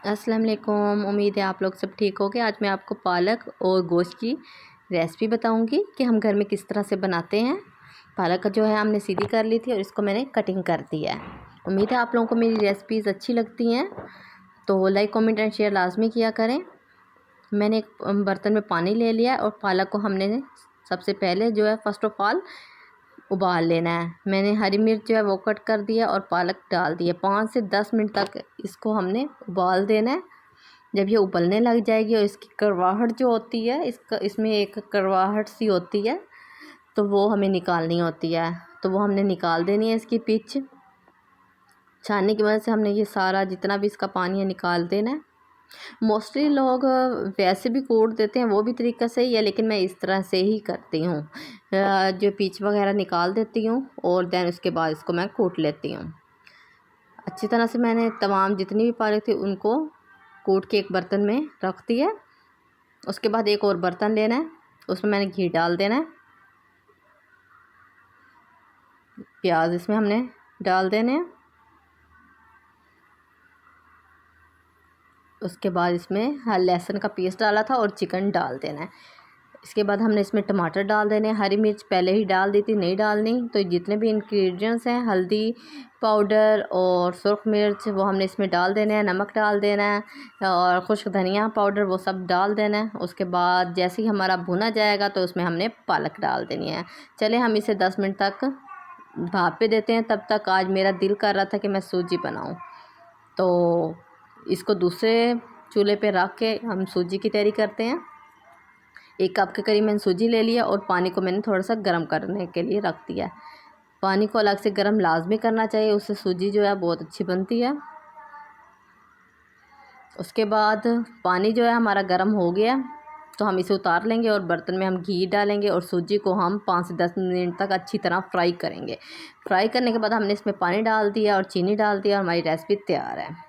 अस्सलाम वालेकुम। उम्मीद है आप लोग सब ठीक होंगे। आज मैं आपको पालक और गोश्त की रेसिपी बताऊंगी कि हम घर में किस तरह से बनाते हैं। पालक जो है हमने सीधी कर ली थी और इसको मैंने कटिंग कर दी है। उम्मीद है आप लोगों को मेरी रेसिपीज़ अच्छी लगती हैं, तो लाइक कमेंट एंड शेयर लाजमी किया करें। मैंने एक बर्तन में पानी ले लिया और पालक को हमने सबसे पहले जो है फ़र्स्ट ऑफ ऑल उबाल लेना है। मैंने हरी मिर्च जो है वो कट कर दिया और पालक डाल दिया। 5 से 10 मिनट तक इसको हमने उबाल देना है। जब ये उबलने लग जाएगी और इसकी कड़वाहट जो होती है, इसमें एक कड़वाहट सी होती है, तो वो हमें निकालनी होती है। तो वो हमने निकाल देनी है। इसकी पिच छानने की वजह से हमने ये सारा जितना भी इसका पानी है निकाल देना है। मोस्टली लोग वैसे भी कूट देते हैं, वो भी तरीका सही है, लेकिन मैं इस तरह से ही करती हूँ। जो पीच वगैरह निकाल देती हूँ और दैन उसके बाद इसको मैं कूट लेती हूँ अच्छी तरह से। मैंने तमाम जितनी भी पालक थी उनको कूट के एक बर्तन में रख दिया। उसके बाद एक और बर्तन लेना है, उसमें मैंने घी डाल देना है। प्याज इसमें हमने डाल देने हैं। उसके बाद इसमें लहसुन का पेस्ट डाला था और चिकन डाल देना है। इसके बाद हमने इसमें टमाटर डाल देने हैं। हरी मिर्च पहले ही डाल दी थी, नहीं डालनी। तो जितने भी इंग्रेडिएंट्स हैं, हल्दी पाउडर और सुरख मिर्च, वो हमने इसमें डाल देने हैं। नमक डाल देना है और खुश्क धनिया पाउडर वो सब डाल देना है। उसके बाद जैसे ही हमारा भुना जाएगा तो उसमें हमने पालक डाल देनी है। चले हम इसे 10 मिनट तक भाप पे देते हैं। तब तक आज मेरा दिल कर रहा था कि मैं सूजी बनाऊँ, तो इसको दूसरे चूल्हे पे रख के हम सूजी की तैयारी करते हैं। 1 कप के करीब मैंने सूजी ले लिया और पानी को मैंने थोड़ा सा गर्म करने के लिए रख दिया। पानी को अलग से गर्म लाजमी करना चाहिए, उससे सूजी जो है बहुत अच्छी बनती है। उसके बाद पानी जो है हमारा गर्म हो गया, तो हम इसे उतार लेंगे और बर्तन में हम घी डालेंगे और सूजी को हम 5 से 10 मिनट तक अच्छी तरह फ्राई करेंगे। फ्राई करने के बाद हमने इसमें पानी डाल दिया और चीनी डाल दिया और हमारी रेसिपी तैयार है।